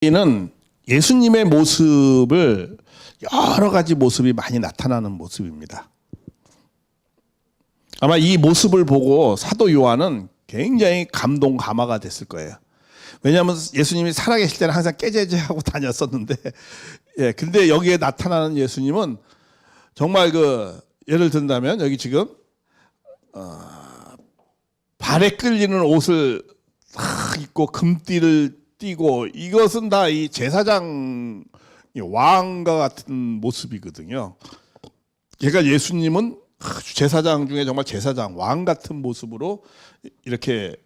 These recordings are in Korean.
는 예수님의 모습을 여러 가지 모습이 많이 나타나는 모습입니다. 아마 이 모습을 보고 사도 요한은 굉장히 감동 감화가 됐을 거예요. 왜냐하면 예수님이 살아계실 때는 항상 깨제제하고 다녔었는데, 근데 여기에 나타나는 예수님은 정말 예를 든다면 여기 지금 발에 끌리는 옷을 입고 금띠를 띠고, 이것은 다 이 제사장 왕과 같은 모습이거든요. 그러니까 예수님은 제사장 중에 정말 제사장 왕 같은 모습으로 이렇게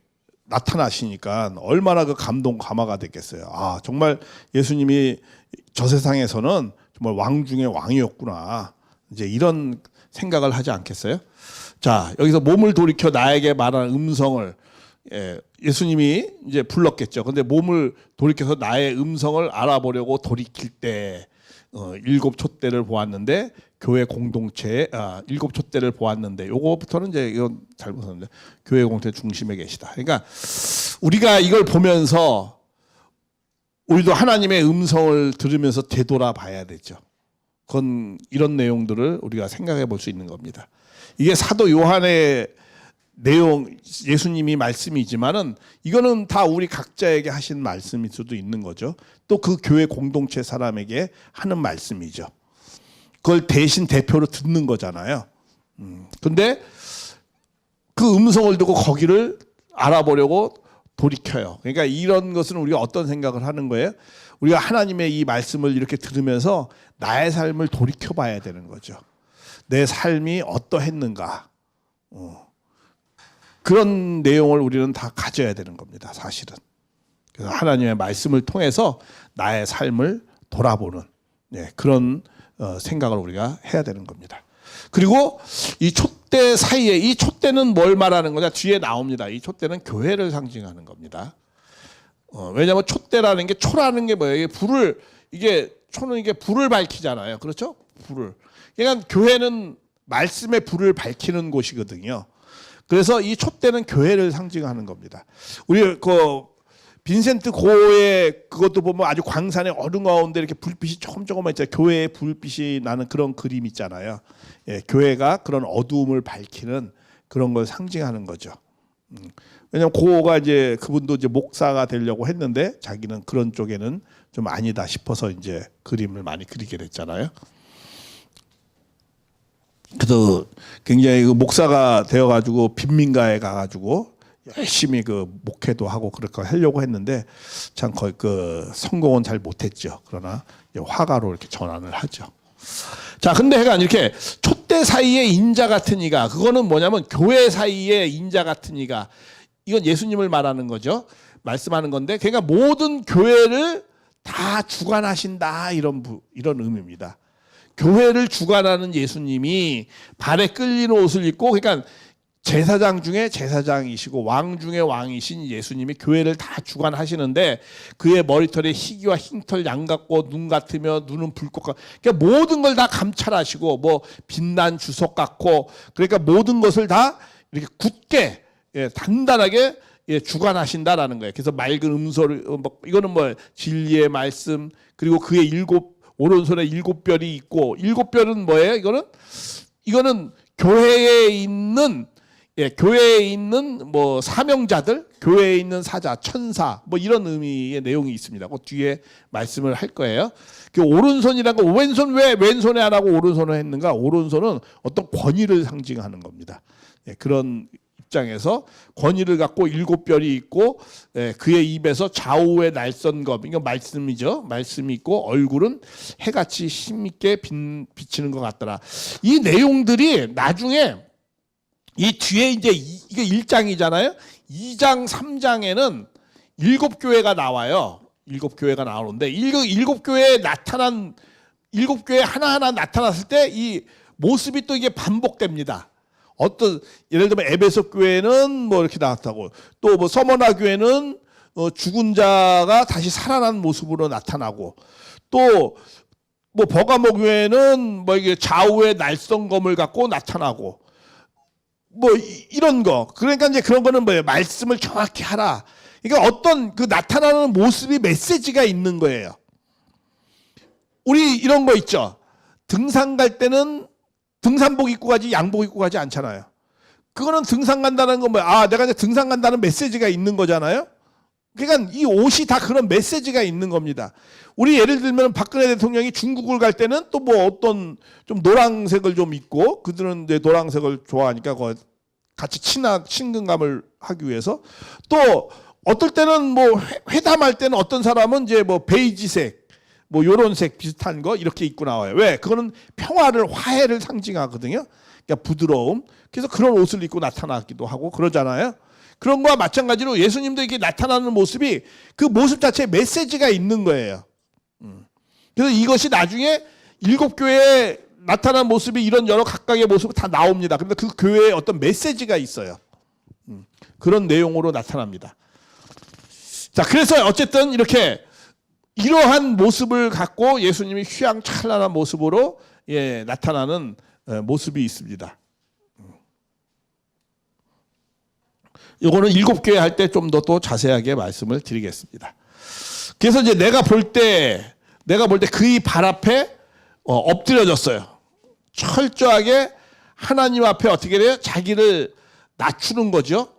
나타나시니까 얼마나 감동 감화가 됐겠어요. 아, 정말 예수님이 저 세상에서는 정말 왕 중에 왕이었구나, 이제 이런 생각을 하지 않겠어요? 자, 여기서 몸을 돌이켜 나에게 말하는 음성을 예수님이 이제 불렀겠죠. 근데 몸을 돌이켜서 나의 음성을 알아보려고 돌이킬 때 일곱 촛대를 보았는데, 교회 공동체에 일곱 촛대를 보았는데, 요거부터는 이제 이건 잘못했는데, 교회 공동체 중심에 계시다. 그러니까 우리가 이걸 보면서 우리도 하나님의 음성을 들으면서 되돌아봐야 되죠. 그건 이런 내용들을 우리가 생각해 볼 수 있는 겁니다. 이게 사도 요한의 내용, 예수님이 말씀이지만은 이거는 다 우리 각자에게 하신 말씀일 수도 있는 거죠. 또 그 교회 공동체 사람에게 하는 말씀이죠. 그걸 대신 대표로 듣는 거잖아요. 근데 그 음성을 듣고 거기를 알아보려고 돌이켜요. 그러니까 이런 것은 우리가 어떤 생각을 하는 거예요? 우리가 하나님의 이 말씀을 이렇게 들으면서 나의 삶을 돌이켜 봐야 되는 거죠. 내 삶이 어떠했는가. 그런 내용을 우리는 다 가져야 되는 겁니다, 사실은. 그래서 하나님의 말씀을 통해서 나의 삶을 돌아보는 그런 생각을 우리가 해야 되는 겁니다. 그리고 이 촛대 사이에, 이 촛대는 뭘 말하는 거냐? 뒤에 나옵니다. 이 촛대는 교회를 상징하는 겁니다. 왜냐하면 촛대라는 게, 초라는 게 뭐예요? 초는 이게 불을 밝히잖아요. 그렇죠? 불을. 그러니까 교회는 말씀의 불을 밝히는 곳이거든요. 그래서 이 촛대는 교회를 상징하는 겁니다. 우리 빈센트 고의 그것도 보면 아주 광산의 어둠 가운데 이렇게 불빛이 조금만 있잖아요. 교회의 불빛이 나는 그런 그림 있잖아요. 교회가 그런 어두움을 밝히는 그런 걸 상징하는 거죠. 왜냐하면 고가 이제 그분도 이제 목사가 되려고 했는데 자기는 그런 쪽에는 좀 아니다 싶어서 이제 그림을 많이 그리게 됐잖아요. 그래서 굉장히 목사가 되어가지고 빈민가에 가가지고 열심히 목회도 하고 그렇게 하려고 했는데 참 거의 성공은 잘 못했죠. 그러나 화가로 이렇게 전환을 하죠. 자, 근데 이렇게 촛대 사이에 인자 같은 이가, 그거는 뭐냐면 교회 사이에 인자 같은 이가, 이건 예수님을 말하는 거죠. 말씀하는 건데, 그러니까 모든 교회를 다 주관하신다, 이런 의미입니다. 교회를 주관하는 예수님이 발에 끌리는 옷을 입고, 그러니까 제사장 중에 제사장이시고 왕 중에 왕이신 예수님이 교회를 다 주관하시는데, 그의 머리털에 희귀와 흰털 양 같고 눈 같으며 눈은 불꽃 같고, 그러니까 모든 걸 다 감찰하시고, 빛난 주석 같고, 그러니까 모든 것을 다 이렇게 굳게 단단하게 주관하신다라는 거예요. 그래서 맑은 음소리, 이거는 진리의 말씀, 그리고 그의 오른손에 7별이 있고, 7별은 뭐예요? 이거는 교회에 있는 사명자들, 교회에 있는 사자, 천사, 이런 의미의 내용이 있습니다. 그 뒤에 말씀을 할 거예요. 그 오른손이란 거, 왜 왼손에 안 하고 오른손을 했는가? 오른손은 어떤 권위를 상징하는 겁니다. 그런 입장에서 권위를 갖고 7별이 있고, 그의 입에서 좌우의 날선 검, 이거 말씀이죠. 말씀이 있고, 얼굴은 해같이 힘있게 비치는 것 같더라. 이 내용들이 나중에 이 뒤에 이제 이게 1장이잖아요. 2장, 3장에는 7교회가 나와요. 7교회가 나오는데, 7교회에 나타난, 7교회 하나하나 나타났을 때 이 모습이 또 이게 반복됩니다. 예를 들면 에베소 교회는 이렇게 나왔다고, 또 서머나 교회는 죽은 자가 다시 살아난 모습으로 나타나고, 또 버가모 교회는 이게 좌우의 날성검을 갖고 나타나고, 이런 거. 그러니까 이제 그런 거는 뭐예요? 말씀을 정확히 하라. 그러니까 어떤 그 나타나는 모습이 메시지가 있는 거예요. 우리 이런 거 있죠. 등산 갈 때는 등산복 입고 가지 양복 입고 가지 않잖아요. 그거는 등산 간다는 건 뭐야? 아, 내가 이제 등산 간다는 메시지가 있는 거잖아요. 그러니까 이 옷이 다 그런 메시지가 있는 겁니다. 우리 예를 들면 박근혜 대통령이 중국을 갈 때는 또 뭐 어떤 좀 노란색을 좀 입고, 그들은 이제 노란색을 좋아하니까 같이 친근감을 하기 위해서, 또 어떨 때는 뭐 회담할 때는 어떤 사람은 이제 뭐 베이지색, 뭐 요런 색 비슷한 거 이렇게 입고 나와요. 왜? 그거는 평화를, 화해를 상징하거든요. 그러니까 부드러움. 그래서 그런 옷을 입고 나타나기도 하고 그러잖아요. 그런 거와 마찬가지로 예수님도 이렇게 나타나는 모습이 그 모습 자체에 메시지가 있는 거예요. 그래서 이것이 나중에 7교회에 나타난 모습이 이런 여러 각각의 모습이 다 나옵니다. 그런데 그 교회에 어떤 메시지가 있어요. 그런 내용으로 나타납니다. 자, 그래서 어쨌든 이렇게 이러한 모습을 갖고 예수님이 휘황찬란한 모습으로 나타나는 모습이 있습니다. 이거는 7교회 할 때 좀 더 또 자세하게 말씀을 드리겠습니다. 그래서 이제 내가 볼 때 그의 발 앞에 엎드려졌어요. 철저하게 하나님 앞에 어떻게 돼요? 자기를 낮추는 거죠.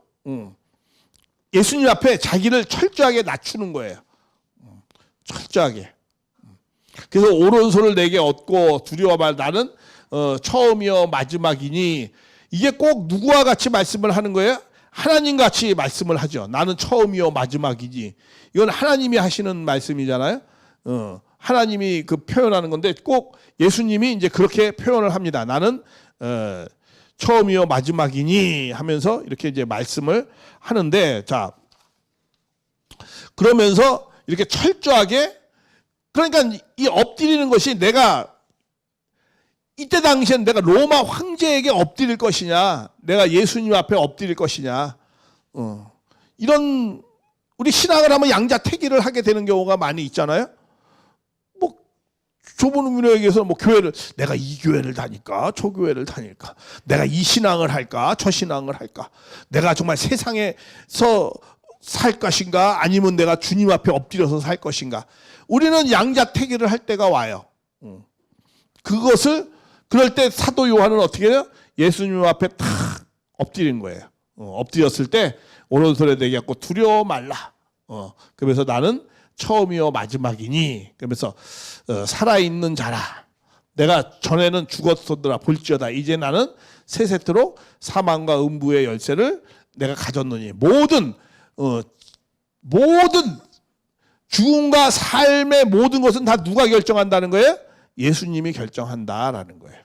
예수님 앞에 자기를 철저하게 낮추는 거예요. 철저하게. 그래서 오른손을 내게 얻고 두려워 말 나는 처음이요 마지막이니, 이게 꼭 누구와 같이 말씀을 하는 거예요? 하나님 같이 말씀을 하죠. 나는 처음이요 마지막이지. 이건 하나님이 하시는 말씀이잖아요. 하나님이 그 표현하는 건데 꼭 예수님이 이제 그렇게 표현을 합니다. 나는 처음이요 마지막이니 하면서 이렇게 이제 말씀을 하는데, 자, 그러면서 이렇게 철저하게, 그러니까 이 엎드리는 것이 내가 이때 당시엔 내가 로마 황제에게 엎드릴 것이냐, 내가 예수님 앞에 엎드릴 것이냐, 이런, 우리 신앙을 하면 양자택일을 하게 되는 경우가 많이 있잖아요. 뭐 좁은 의미에서 뭐 교회를, 내가 이 교회를 다닐까 저 교회를 다닐까, 내가 이 신앙을 할까 저 신앙을 할까, 내가 정말 세상에서 살 것인가 아니면 내가 주님 앞에 엎드려서 살 것인가. 우리는 양자택일을 할 때가 와요. 그것을, 그럴 때 사도 요한은 어떻게 해요? 예수님 앞에 탁 엎드린 거예요. 엎드렸을 때 오른손에 내게 갖고 두려워 말라. 그러면서 나는 처음이요 마지막이니, 그러면서 살아있는 자라. 내가 전에는 죽었었더라 볼지어다. 이제 나는 세세토록 사망과 음부의 열쇠를 내가 가졌느니, 모든 죽음과 삶의 모든 것은 다 누가 결정한다는 거예요? 예수님이 결정한다라는 거예요.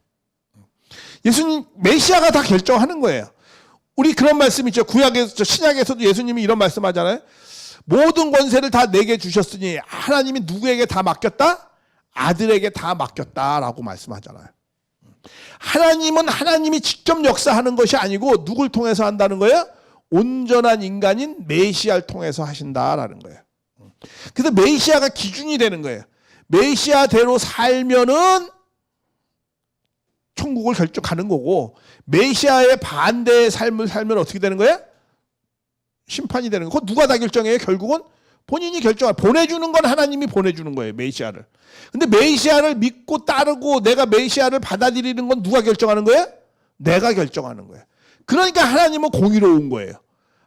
예수님, 메시아가 다 결정하는 거예요. 우리 그런 말씀 있죠. 구약에서, 신약에서도 예수님이 이런 말씀 하잖아요. 모든 권세를 다 내게 주셨으니 하나님이 누구에게 다 맡겼다? 아들에게 다 맡겼다라고 말씀하잖아요. 하나님은 하나님이 직접 역사하는 것이 아니고 누굴 통해서 한다는 거예요? 온전한 인간인 메시아를 통해서 하신다라는 거예요. 그래서 메시아가 기준이 되는 거예요. 메시아대로 살면은 천국을 가는 거고, 메시아의 반대의 삶을 살면 어떻게 되는 거예요? 심판이 되는 거예요. 그거 누가 다 결정해요? 결국은 본인이 결정해요. 보내주는 건 하나님이 보내주는 거예요, 메시아를. 근데 메시아를 믿고 따르고 내가 메시아를 받아들이는 건 누가 결정하는 거예요? 내가 결정하는 거예요. 그러니까 하나님은 공의로운 거예요.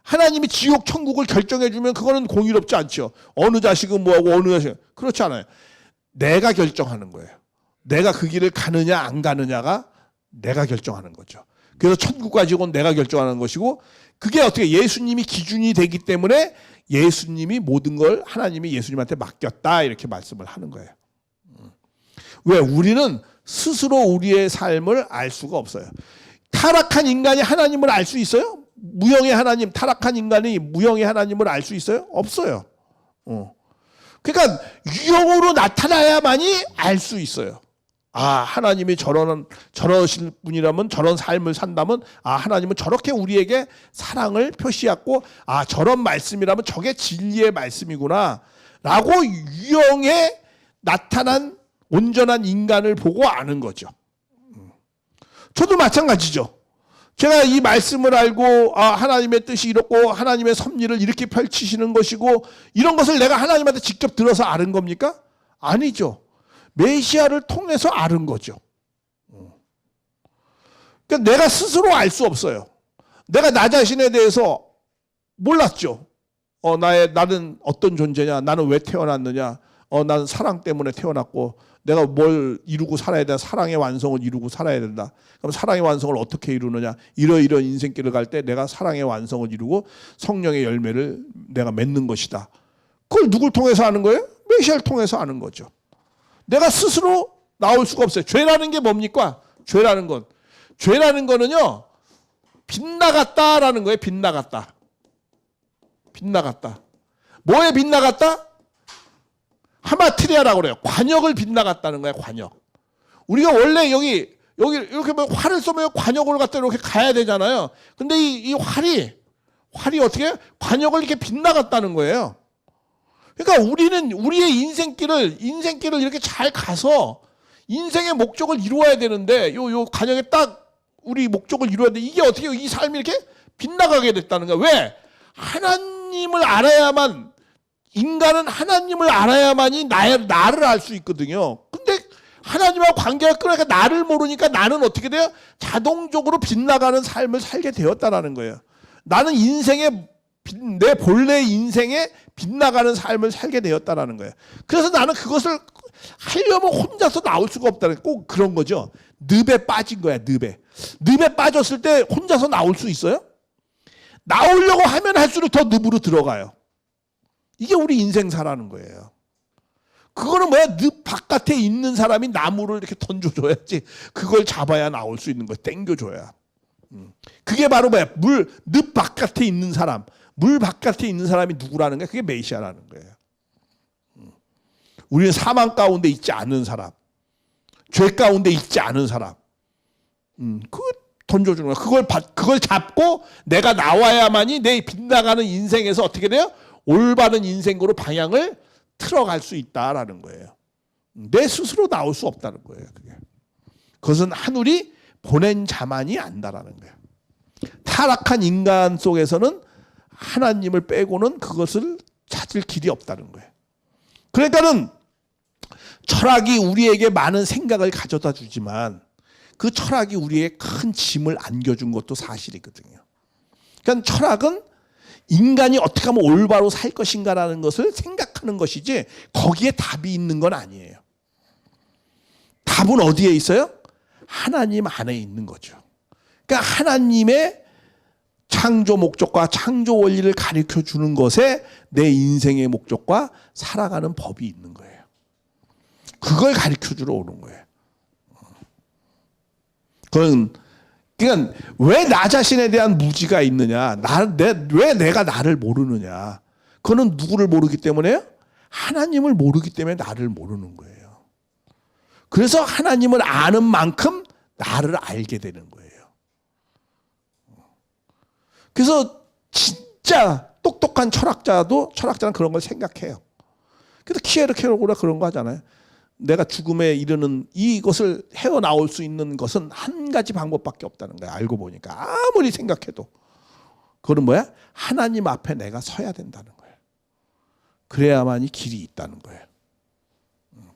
하나님이 지옥 천국을 결정해 주면 그거는 공의롭지 않죠. 어느 자식은 뭐하고 어느 자식은, 그렇지 않아요. 내가 결정하는 거예요. 내가 그 길을 가느냐 안 가느냐가 내가 결정하는 거죠. 그래서 천국 가지고는 내가 결정하는 것이고, 그게 어떻게 예수님이 기준이 되기 때문에 예수님이 모든 걸 하나님이 예수님한테 맡겼다 이렇게 말씀을 하는 거예요. 왜? 우리는 스스로 우리의 삶을 알 수가 없어요. 타락한 인간이 하나님을 알 수 있어요? 무형의 하나님, 타락한 인간이 무형의 하나님을 알 수 있어요? 없어요. 그러니까 유형으로 나타나야만이 알 수 있어요. 아, 하나님이 저러실 분이라면, 저런 삶을 산다면, 아, 하나님은 저렇게 우리에게 사랑을 표시했고, 아, 저런 말씀이라면 저게 진리의 말씀이구나 라고 유형에 나타난 온전한 인간을 보고 아는 거죠. 저도 마찬가지죠. 제가 이 말씀을 알고 하나님의 뜻이 이렇고 하나님의 섭리를 이렇게 펼치시는 것이고 이런 것을 내가 하나님한테 직접 들어서 아는 겁니까? 아니죠. 메시아를 통해서 아는 거죠. 그러니까 내가 스스로 알 수 없어요. 내가 나 자신에 대해서 몰랐죠. 나는 어떤 존재냐? 나는 왜 태어났느냐? 나는 사랑 때문에 태어났고 내가 뭘 이루고 살아야 된다. 사랑의 완성을 이루고 살아야 된다. 그럼 사랑의 완성을 어떻게 이루느냐? 이러이러한 인생길을 갈 때 내가 사랑의 완성을 이루고 성령의 열매를 내가 맺는 것이다. 그걸 누굴 통해서 아는 거예요? 메시아를 통해서 아는 거죠. 내가 스스로 나올 수가 없어요. 죄라는 게 뭡니까? 죄라는 거는요. 빗나갔다라는 거예요. 빗나갔다. 뭐에 빗나갔다? 하마트리아라고 그래요. 관역을 빗나갔다는 거야. 관역. 우리가 원래 여기 이렇게 활을 쏘면 관역으로 갖다 이렇게 가야 되잖아요. 근데 이 활이 어떻게 관역을 이렇게 빗나갔다는 거예요. 그러니까 우리는 우리의 인생길을 이렇게 잘 가서 인생의 목적을 이루어야 되는데 요 관역에 딱 우리 목적을 이루어야 돼. 이게 어떻게 이 삶이 이렇게 빗나가게 됐다는 거야. 왜? 하나님을 알아야만, 인간은 하나님을 알아야만이 나를 알 수 있거든요. 근데 하나님하고 관계가 끊어니까 나를 모르니까 나는 어떻게 돼요? 자동적으로 빗나가는 삶을 살게 되었다라는 거예요. 나는 내 본래 인생에 빗나가는 삶을 살게 되었다라는 거예요. 그래서 나는 그것을 하려면 혼자서 나올 수가 없다는, 꼭 그런 거죠. 늪에 빠진 거야. 늪에 빠졌을 때 혼자서 나올 수 있어요? 나오려고 하면 할수록 더 늪으로 들어가요. 이게 우리 인생사라는 거예요. 그거는 뭐야? 늪 바깥에 있는 사람이 나무를 이렇게 던져줘야지 그걸 잡아야 나올 수 있는 거야. 땡겨줘야. 그게 바로 뭐야? 늪 바깥에 있는 사람, 물 바깥에 있는 사람이 누구라는 거야? 그게 메시아라는 거예요. 우리는 사망 가운데 있지 않은 사람, 죄 가운데 있지 않은 사람, 그거 던져주는 거야. 그걸 잡고 내가 나와야만이 내 빗나가는 인생에서 어떻게 돼요? 올바른 인생으로 방향을 틀어갈 수 있다라는 거예요. 내 스스로 나올 수 없다는 거예요. 그것은 하늘이 보낸 자만이 안다라는 거예요. 타락한 인간 속에서는 하나님을 빼고는 그것을 찾을 길이 없다는 거예요. 그러니까는 철학이 우리에게 많은 생각을 가져다 주지만 그 철학이 우리에게 큰 짐을 안겨준 것도 사실이거든요. 그러니까 철학은 인간이 어떻게 하면 올바로 살 것인가라는 것을 생각하는 것이지 거기에 답이 있는 건 아니에요. 답은 어디에 있어요? 하나님 안에 있는 거죠. 그러니까 하나님의 창조 목적과 창조 원리를 가르쳐 주는 것에 내 인생의 목적과 살아가는 법이 있는 거예요. 그걸 가르쳐 주러 오는 거예요. 그러니까 왜 나 자신에 대한 무지가 있느냐? 왜 내가 나를 모르느냐? 그거는 누구를 모르기 때문에요? 하나님을 모르기 때문에 나를 모르는 거예요. 그래서 하나님을 아는 만큼 나를 알게 되는 거예요. 그래서 진짜 똑똑한 철학자는 그런 걸 생각해요. 그래서 키에르케고르가 그런 거 하잖아요. 내가 죽음에 이르는 이것을 헤어나올 수 있는 것은 한 가지 방법밖에 없다는 거야. 알고 보니까 아무리 생각해도 그건 뭐야? 하나님 앞에 내가 서야 된다는 거예요. 그래야만이 길이 있다는 거예요.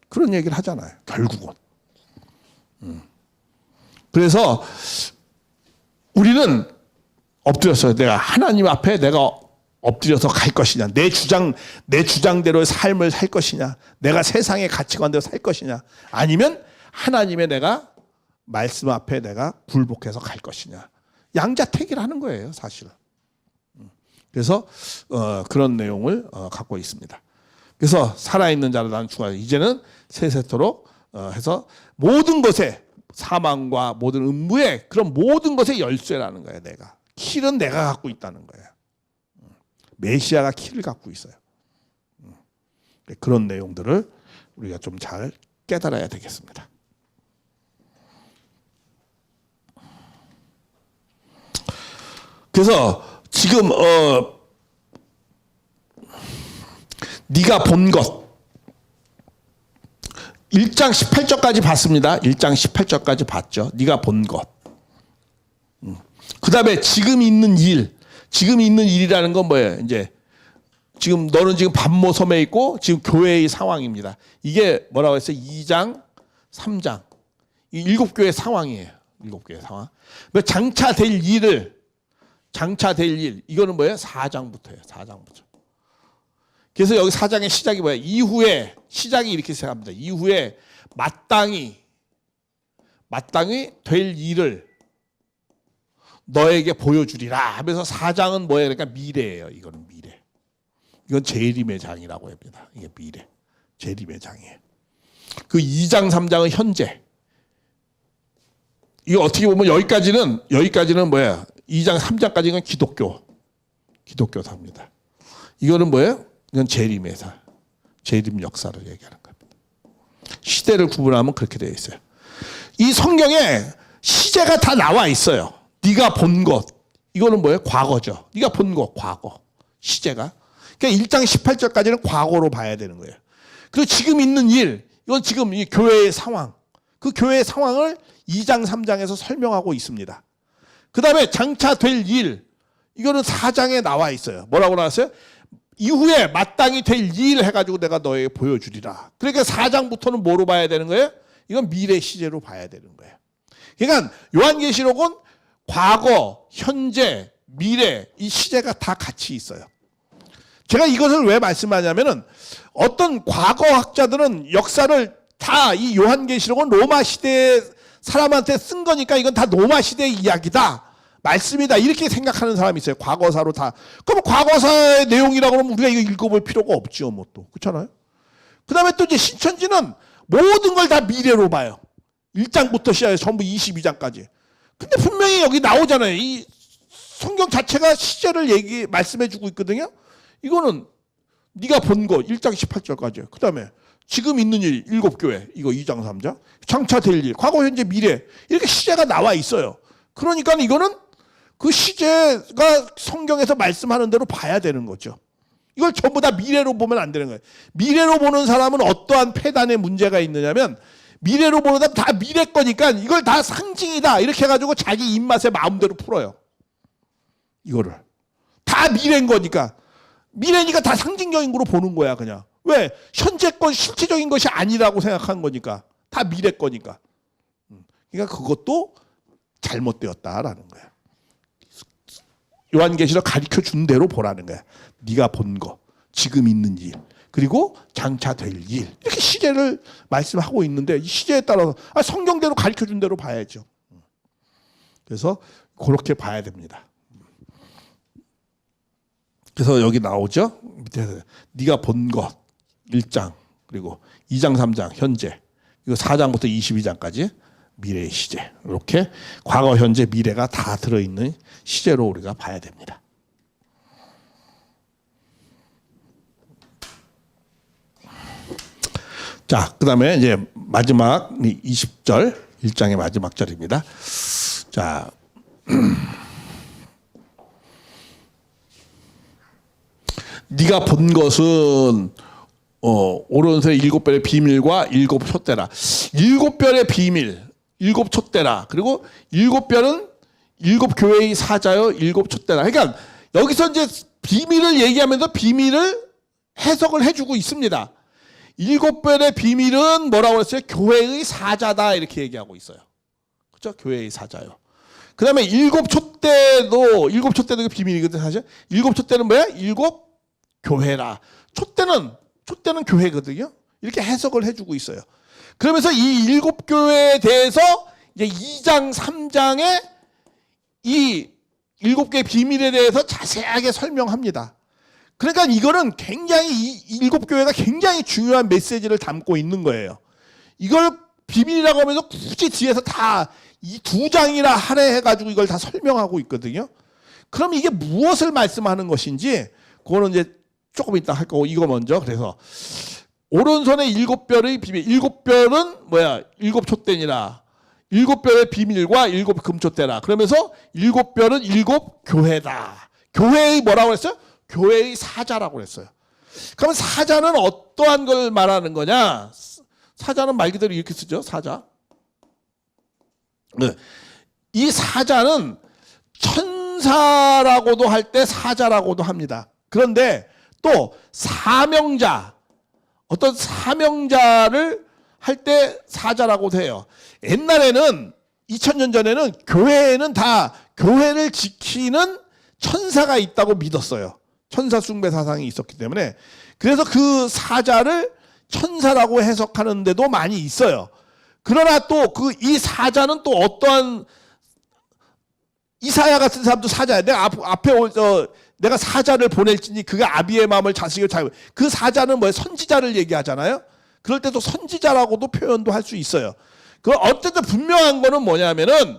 그런 얘기를 하잖아요. 결국은. 그래서 우리는 엎드렸어요. 내가 하나님 앞에 내가 엎드려서 갈 것이냐, 내 주장대로의 삶을 살 것이냐, 내가 세상의 가치관대로 살 것이냐, 아니면 하나님의 내가 말씀 앞에 내가 굴복해서 갈 것이냐. 양자택일 하는 거예요, 사실. 그래서 그런 내용을 갖고 있습니다. 그래서 살아있는 자를 나는 죽어야 돼. 이제는 세세토록 해서 모든 것에, 사망과 모든 음부의 그런 모든 것에 열쇠라는 거예요. 내가 킬은 내가 갖고 있다는 거예요. 메시아가 키를 갖고 있어요. 그런 내용들을 우리가 좀 잘 깨달아야 되겠습니다. 그래서 지금 네가 본 것 1장 18절까지 봤습니다. 1장 18절까지 봤죠. 네가 본 것. 그다음에 지금 있는 일. 지금 있는 일이라는 건 뭐예요? 이제 지금 너는 지금 반모섬에 있고 지금 교회의 상황입니다. 이게 뭐라고 했어요? 2장, 3장. 이 7교회 상황이에요. 7교회 상황. 장차될 일. 이거는 뭐예요? 4장부터예요. 4장부터. 그래서 여기 4장의 시작이 뭐예요? 이후에 시작이 이렇게 시작합니다. 이후에 마땅히 될 일을 너에게 보여주리라 하면서 4장은 뭐예요? 그러니까 미래예요. 이거는 미래. 이건 재림의 장이라고 합니다. 이게 미래. 재림의 장이에요. 그 2장, 3장은 현재. 이거 어떻게 보면 여기까지는 뭐야? 2장, 3장까지는 기독교사입니다. 이거는 뭐예요? 이건 재림의 사. 재림 역사를 얘기하는 겁니다. 시대를 구분하면 그렇게 되어 있어요. 이 성경에 시제가 다 나와 있어요. 네가 본 것. 이거는 뭐예요? 과거죠. 네가 본 것, 과거. 시제가. 그러니까 1장 18절까지는 과거로 봐야 되는 거예요. 그리고 지금 있는 일, 이건 지금 이 교회의 상황. 그 교회의 상황을 2장, 3장에서 설명하고 있습니다. 그 다음에 장차 될 일, 이거는 4장에 나와 있어요. 뭐라고 나왔어요? 이후에 마땅히 될 일 해가지고 내가 너에게 보여주리라. 그러니까 4장부터는 뭐로 봐야 되는 거예요? 이건 미래 시제로 봐야 되는 거예요. 그러니까 요한계시록은 과거, 현재, 미래 이 시제가 다 같이 있어요. 제가 이것을 왜 말씀하냐면은 어떤 과거학자들은 역사를 다 이 요한계시록은 로마 시대의 사람한테 쓴 거니까 이건 다 로마 시대의 이야기다. 말씀이다. 이렇게 생각하는 사람이 있어요. 과거사로 다. 그럼 과거사의 내용이라고 그러면 우리가 이거 읽어볼 필요가 없죠. 뭐 또. 그렇잖아요. 그 다음에 또 이제 신천지는 모든 걸 다 미래로 봐요. 1장부터 시작해서 전부 22장까지. 근데 분명히 여기 나오잖아요. 이 성경 자체가 시제를 말씀해주고 있거든요. 이거는 네가 본 거 1장 18절까지예요. 그 다음에 지금 있는 일 7교회 이거 2장 3장 장차 될 일 과거 현재 미래 이렇게 시제가 나와 있어요. 그러니까 이거는 그 시제가 성경에서 말씀하는 대로 봐야 되는 거죠. 이걸 전부 다 미래로 보면 안 되는 거예요. 미래로 보는 사람은 어떠한 폐단의 문제가 있느냐면 미래로 보는 사람 다 미래 거니까 이걸 다 상징이다 이렇게 해가지고 자기 입맛에 마음대로 풀어요. 이거를 다 미래인 거니까 미래니까 다 상징적인 거로 보는 거야 그냥. 왜? 현재 건 실체적인 것이 아니라고 생각한 거니까. 다 미래 거니까. 그러니까 그것도 잘못되었다라는 거야. 요한계시록 가르쳐 준 대로 보라는 거야. 네가 본 거, 지금 있는 일, 그리고 장차 될 일. 이렇게 시제를 말씀하고 있는데 이 시제에 따라서 성경대로 가르쳐 준 대로 봐야죠. 그래서 그렇게 봐야 됩니다. 그래서 여기 나오죠. 밑에 네가 본 것 1장 그리고 2장 3장 현재 이거 4장부터 22장까지 미래의 시제 이렇게 과거 현재 미래가 다 들어있는 시제로 우리가 봐야 됩니다. 자, 그 다음에 이제 마지막 20절 1장의 마지막 절입니다. 자, 네가 본 것은 오른손의 7별의 비밀과 7촛대라. 7별의 비밀, 7촛대라. 그리고 7별은 7교회의 사자요, 7촛대라. 그러니까 여기서 이제 비밀을 얘기하면서 비밀을 해석을 해주고 있습니다. 7별의 비밀은 뭐라고 했어요? 교회의 사자다 이렇게 얘기하고 있어요. 그렇죠? 교회의 사자요. 그 다음에 7촛대도 비밀이거든 사실. 7촛대는 뭐야? 7교회라. 촛대는 교회거든요. 이렇게 해석을 해주고 있어요. 그러면서 이 7교회에 대해서 이제 2장, 3장에 이 7개의 비밀에 대해서 자세하게 설명합니다. 그러니까 이거는 굉장히 이 7교회가 굉장히 중요한 메시지를 담고 있는 거예요. 이걸 비밀이라고 하면서 굳이 뒤에서 다 이 2장이나 할애해가지고 이걸 다 설명하고 있거든요. 그럼 이게 무엇을 말씀하는 것인지 그거는 이제 조금 이따 할 거고 이거 먼저. 그래서 오른손의 7별의 비밀. 7별은 뭐야? 7촛대니라. 7별의 비밀과 7금촛대라. 그러면서 7별은 7교회다. 교회의 뭐라고 했어요? 교회의 사자라고 했어요. 그러면 사자는 어떠한 걸 말하는 거냐? 사자는 말 그대로 이렇게 쓰죠. 사자. 네. 이 사자는 천사라고도 할 때 사자라고도 합니다. 그런데 또 사명자, 어떤 사명자를 할 때 사자라고도 해요. 옛날에는 2000년 전에는 교회에는 다 교회를 지키는 천사가 있다고 믿었어요. 천사 숭배 사상이 있었기 때문에. 그래서 그 사자를 천사라고 해석하는 데도 많이 있어요. 그러나 또 그 이 사자는 또 어떠한, 이사야 같은 사람도 사자야. 내가 앞에 내가 사자를 보낼지니 그가 아비의 마음을 자식을 잘, 그 사자는 뭐예요? 선지자를 얘기하잖아요. 그럴 때도 선지자라고도 표현도 할 수 있어요. 그 어쨌든 분명한 거는 뭐냐면은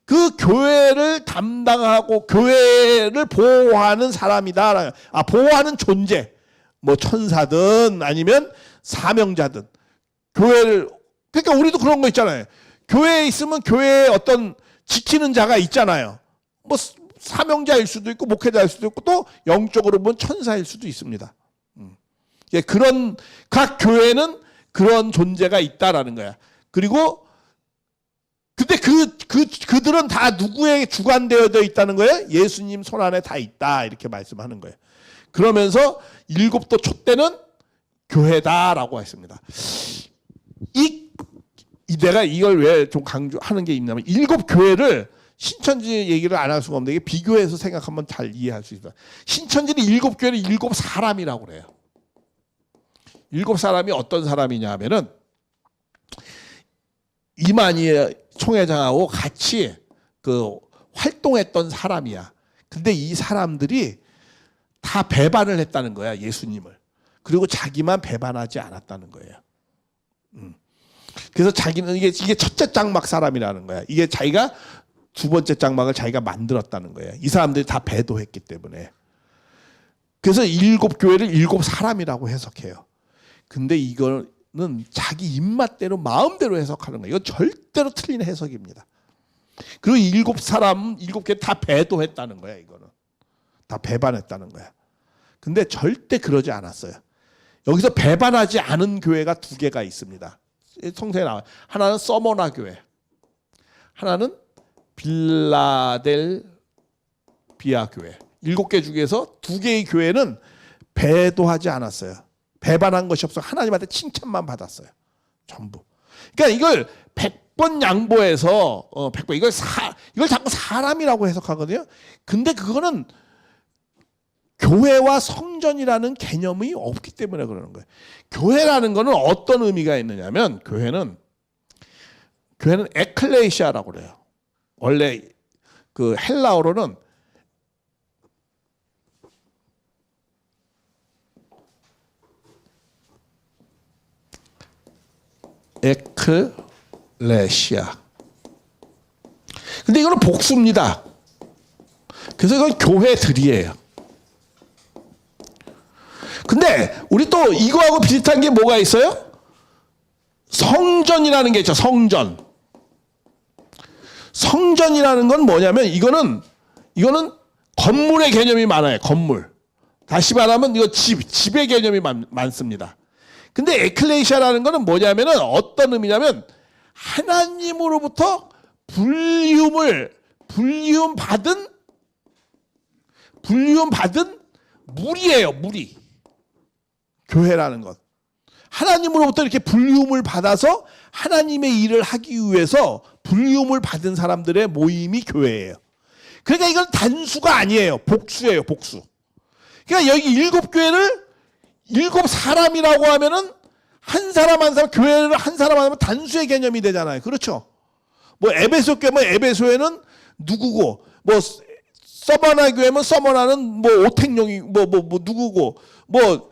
그 교회를 담당하고 교회를 보호하는 사람이다. 보호하는 존재. 뭐 천사든 아니면 사명자든 교회를, 그러니까 우리도 그런 거 있잖아요. 교회에 있으면 교회에 어떤 지키는 자가 있잖아요. 뭐 사명자일 수도 있고 목회자일 수도 있고 또 영적으로 보면 천사일 수도 있습니다. 예, 그런 각 교회는 그런 존재가 있다라는 거야. 그리고 근데 그들은 다 누구에게 주관되어져 있다는 거예요? 예수님 손 안에 다 있다 이렇게 말씀하는 거예요. 그러면서 일곱도 촛대는 교회다라고 했습니다. 내가 이걸 왜 좀 강조하는 게 있냐면 일곱 교회를 신천지 얘기를 안 할 수가 없는데 이게 비교해서 생각하면 잘 이해할 수 있어요. 신천지는 일곱 교회를 일곱 사람이라고 그래요. 일곱 사람이 어떤 사람이냐 하면은 이만희 총회장하고 같이 그 활동했던 사람이야. 근데 이 사람들이 다 배반을 했다는 거야, 예수님을. 그리고 자기만 배반하지 않았다는 거예요. 그래서 자기는 이게 첫째 장막 사람이라는 거야. 이게 자기가 두 번째 장막을 자기가 만들었다는 거예요. 이 사람들이 다 배도했기 때문에. 그래서 일곱 교회를 일곱 사람이라고 해석해요. 근데 이거는 자기 입맛대로 마음대로 해석하는 거예요. 이건 절대로 틀린 해석입니다. 그리고 일곱 사람, 일곱 개 다 배도했다는 거야. 이거는 다 배반했다는 거야. 근데 절대 그러지 않았어요. 여기서 배반하지 않은 교회가 두 개가 있습니다. 성서에 나와요. 하나는 서머나 교회, 하나는 빌라델비아 교회. 일곱 개 중에서 두 개의 교회는 배도하지 않았어요. 배반한 것이 없어. 하나님한테 칭찬만 받았어요. 전부. 그러니까 이걸 100번 양보해서 100번 이걸 자꾸 사람이라고 해석하거든요. 근데 그거는 교회와 성전이라는 개념이 없기 때문에 그러는 거예요. 교회라는 거는 어떤 의미가 있느냐면 교회는 에클레시아라고 그래요. 원래 그 헬라어로는 에클레시아. 근데 이거는 복수입니다. 그래서 이건 교회들이에요. 근데 우리 또 이거하고 비슷한 게 뭐가 있어요? 성전이라는 게 있죠. 성전. 성전이라는 건 뭐냐면 이거는 건물의 개념이 많아요. 건물. 다시 말하면 이거 집의 개념이 많습니다. 근데 에클레시아라는 거는 뭐냐면은 어떤 의미냐면 하나님으로부터 불리움 받은 무리예요. 무리. 교회라는 것. 하나님으로부터 이렇게 불리움을 받아서 하나님의 일을 하기 위해서 불리움을 받은 사람들의 모임이 교회예요. 그러니까 이건 단수가 아니에요. 복수예요. 복수. 그러니까 여기 일곱 교회를 일곱 사람이라고 하면은 한 사람 한 사람, 교회를 한 사람 하면 단수의 개념이 되잖아요. 그렇죠? 뭐 에베소 교회면 에베소에는 누구고, 뭐 서머나 교회면 서머나는 뭐 오택용이 뭐 누구고, 뭐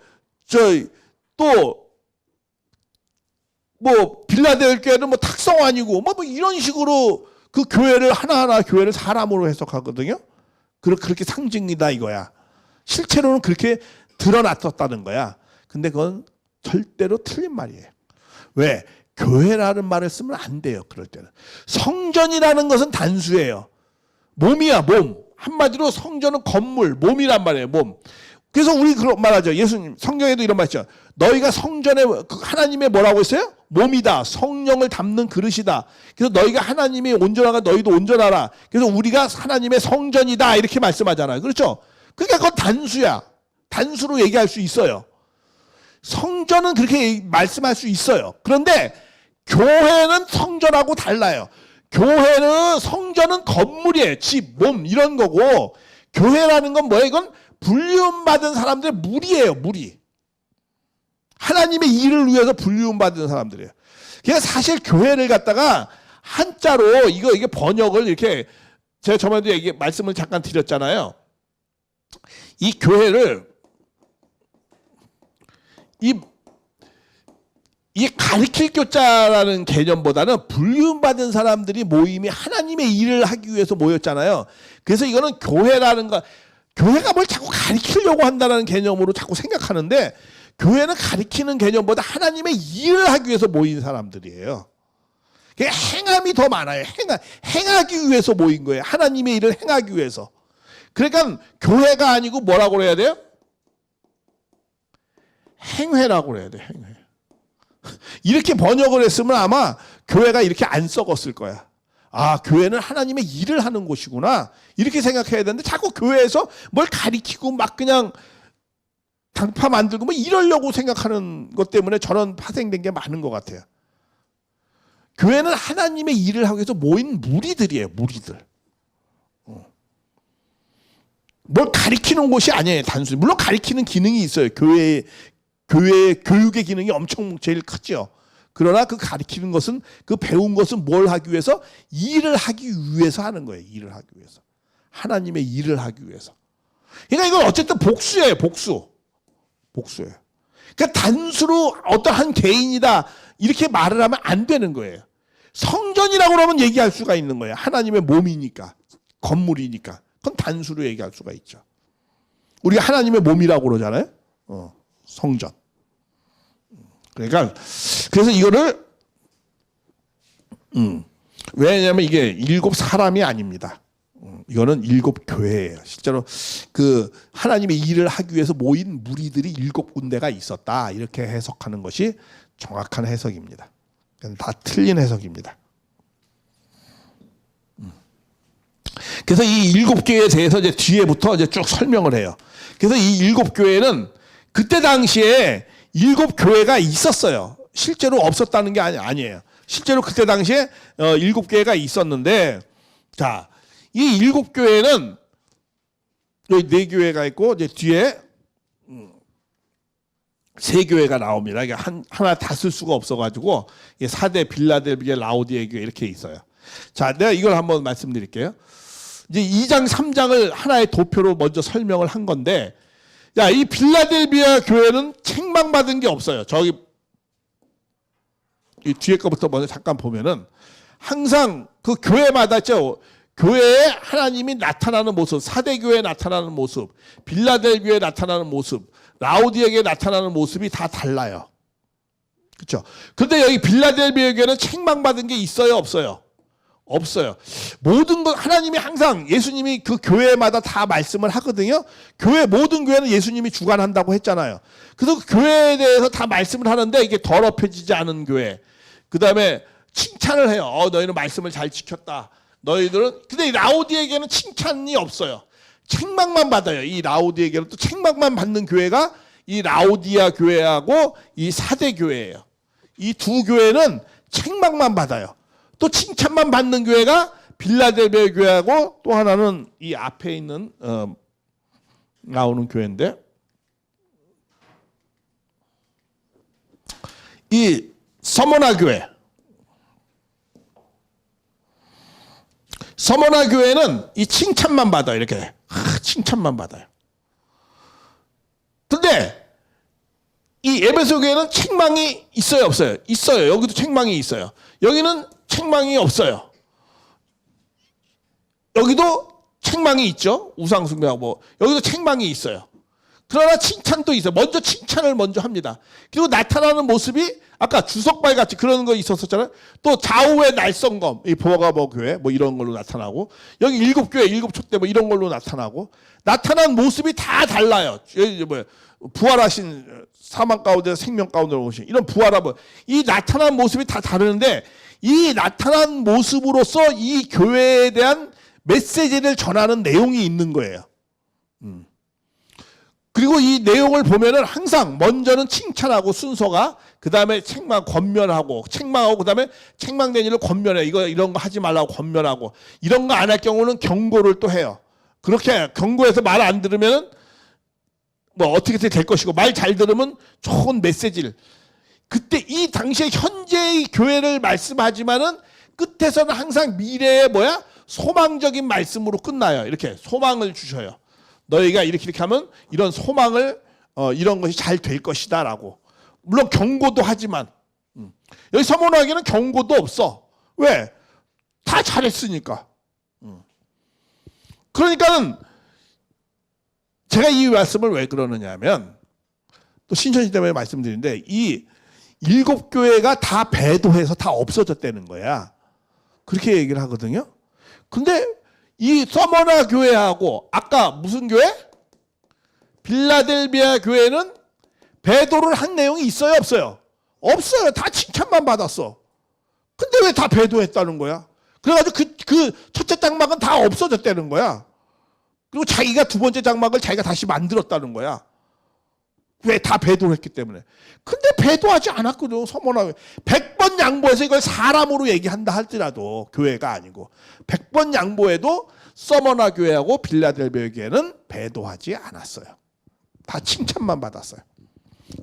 빌라델 교회는 뭐 탁성환이고 뭐 이런 식으로 그 교회를 하나하나 교회를 사람으로 해석하거든요. 그렇게 상징이다 이거야. 실제로는 그렇게 드러났었다는 거야. 근데 그건 절대로 틀린 말이에요. 왜? 교회라는 말을 쓰면 안 돼요. 그럴 때는. 성전이라는 것은 단수예요. 몸이야, 몸. 한마디로 성전은 건물, 몸이란 말이에요. 몸. 그래서 우리 그런 말하죠. 예수님 성경에도 이런 말 있죠. 너희가 성전에 하나님의 뭐라고 했어요? 몸이다. 성령을 담는 그릇이다. 그래서 너희가 하나님이 온전하가 너희도 온전하라. 그래서 우리가 하나님의 성전이다. 이렇게 말씀하잖아요. 그렇죠? 그러니까 그건 단수야. 단수로 얘기할 수 있어요. 성전은 그렇게 말씀할 수 있어요. 그런데 교회는 성전하고 달라요. 교회는 성전은 건물이에요. 집, 몸 이런 거고 교회라는 건 뭐예요? 이건 불리움받은 사람들의 무리예요. 무리. 하나님의 일을 위해서 불리움받은 사람들이에요. 그러니까 사실 교회를 갖다가 한자로 이게 번역을 이렇게 제가 저번에도 말씀을 잠깐 드렸잖아요. 이 교회를 이 가르칠 교자라는 개념보다는 불리움받은 사람들이 모임이 하나님의 일을 하기 위해서 모였잖아요. 그래서 이거는 교회라는 거, 교회가 뭘 자꾸 가르치려고 한다는 개념으로 자꾸 생각하는데 교회는 가르치는 개념보다 하나님의 일을 하기 위해서 모인 사람들이에요. 행함이 더 많아요. 행하기 위해서 모인 거예요. 하나님의 일을 행하기 위해서. 그러니까 교회가 아니고 뭐라고 그래야 돼요? 행회라고 그래야 돼요. 행회. 이렇게 번역을 했으면 아마 교회가 이렇게 안 썩었을 거야. 아, 교회는 하나님의 일을 하는 곳이구나. 이렇게 생각해야 되는데 자꾸 교회에서 뭘 가리키고 막 그냥 당파 만들고 뭐 이러려고 생각하는 것 때문에 저런 파생된 게 많은 것 같아요. 교회는 하나님의 일을 하기 위해서 모인 무리들이에요. 무리들. 뭘 가리키는 곳이 아니에요. 단순히. 물론 가리키는 기능이 있어요. 교회의 교육의 기능이 엄청 제일 크죠. 그러나 그 가리키는 것은 그 배운 것은 뭘 하기 위해서? 일을 하기 위해서 하는 거예요. 일을 하기 위해서. 하나님의 일을 하기 위해서. 그러니까 이건 어쨌든 복수예요. 복수. 복수예요. 그러니까 단수로 어떤 한 개인이다 이렇게 말을 하면 안 되는 거예요. 성전이라고 그러면 얘기할 수가 있는 거예요. 하나님의 몸이니까. 건물이니까. 그건 단수로 얘기할 수가 있죠. 우리가 하나님의 몸이라고 그러잖아요. 성전. 그러니까 그래서 이거를 왜냐하면 이게 7 사람이 아닙니다. 이거는 7 교회예요. 실제로 그 하나님의 일을 하기 위해서 모인 무리들이 7 군데가 있었다. 이렇게 해석하는 것이 정확한 해석입니다. 다 틀린 해석입니다. 그래서 이 7 교회에 대해서 이제 뒤에부터 이제 쭉 설명을 해요. 그래서 이 7 교회는 그때 당시에 7 교회가 있었어요. 실제로 없었다는 게 아니에요. 실제로 그때 당시에 7 교회가 있었는데, 자, 이 7 교회는 여기 4교회가 있고 이제 뒤에 3교회가 나옵니다. 이게 하나 다 쓸 수가 없어가지고 4대 빌라델비아, 라오디에 교회 이렇게 있어요. 자, 내가 이걸 한번 말씀드릴게요. 이제 2장, 3장을 하나의 도표로 먼저 설명을 한 건데, 야, 이 빌라델비아 교회는 책망받은 게 없어요. 저기 이 뒤에 거부터 먼저 잠깐 보면은 항상 그 교회마다 있죠. 교회에 하나님이 나타나는 모습, 4대 교회에 나타나는 모습, 빌라델비아에 나타나는 모습, 라오디에게 나타나는 모습이 다 달라요. 그렇죠? 근데 여기 빌라델비아 교회는 책망받은 게 있어요, 없어요? 없어요. 모든 것 하나님이 항상 예수님이 그 교회마다 다 말씀을 하거든요. 교회 모든 교회는 예수님이 주관한다고 했잖아요. 그래서 교회에 대해서 다 말씀을 하는데 이게 더럽혀지지 않은 교회. 그다음에 칭찬을 해요. 너희는 말씀을 잘 지켰다. 너희들은 근데 이 라오디에게는 칭찬이 없어요. 책망만 받아요. 이 라오디에게는 또 책망만 받는 교회가 이 라오디아 교회하고 이 4대 교회예요. 이 두 교회는 책망만 받아요. 또 칭찬만 받는 교회가 빌라델비아 교회하고 또 하나는 이 앞에 있는 나오는 교회인데 이 서머나 교회. 서머나 교회는 이 칭찬만 받아요. 이렇게 칭찬만 받아요. 근데 이 에베소 교회는 책망이 있어요, 없어요? 있어요. 여기도 책망이 있어요. 여기는 책망이 없어요. 여기도 책망이 있죠. 우상 숭배하고 뭐 여기도 책망이 있어요. 그러나 칭찬도 있어요. 먼저 칭찬을 먼저 합니다. 그리고 나타나는 모습이 아까 주석발 같이 그런 거 있었었잖아요. 또 좌우의 날성검, 이 보가버 교회 뭐 이런 걸로 나타나고, 여기 일곱 교회 일곱 촛대 뭐 이런 걸로 나타나고, 나타난 모습이 다 달라요. 뭐 부활하신 사망 가운데 생명 가운데 오신 이런 부활하고 이 나타난 모습이 다 다르는데, 이 나타난 모습으로서 이 교회에 대한 메시지를 전하는 내용이 있는 거예요. 그리고 이 내용을 보면은 항상 먼저는 칭찬하고 순서가, 그 다음에 권면하고, 그 다음에 책망된 일을 권면해. 이런 거 하지 말라고 권면하고, 이런 거 안 할 경우는 경고를 또 해요. 그렇게 경고해서 말 안 들으면은 뭐 어떻게 될 것이고, 말 잘 들으면 좋은 메시지를. 그때 이 당시에 현재의 교회를 말씀하지만은 끝에서는 항상 미래의 소망적인 말씀으로 끝나요. 이렇게 소망을 주셔요. 너희가 이렇게 하면 이런 소망을 이런 것이 잘 될 것이다 라고. 물론 경고도 하지만 여기 서문학에는 경고도 없어. 왜? 다 잘했으니까. 그러니까는 제가 이 말씀을 왜 그러느냐 하면, 또 신천지 때문에 말씀드리는데, 이 일곱 교회가 다 배도해서 다 없어졌다는 거야. 그렇게 얘기를 하거든요. 근데 이 서머나 교회하고 아까 무슨 교회? 빌라델비아 교회는 배도를 한 내용이 있어요, 없어요? 없어요. 다 칭찬만 받았어. 근데 왜 다 배도했다는 거야? 그래가지고 그 첫째 장막은 다 없어졌다는 거야. 그리고 자기가 두 번째 장막을 자기가 다시 만들었다는 거야. 왜? 다 배도를 했기 때문에. 근데 배도하지 않았거든, 서머나. 100번 양보해서 이걸 사람으로 얘기한다 할지라도, 교회가 아니고 100번 양보해도 서머나 교회하고 빌라델비아 교회는 배도하지 않았어요. 다 칭찬만 받았어요.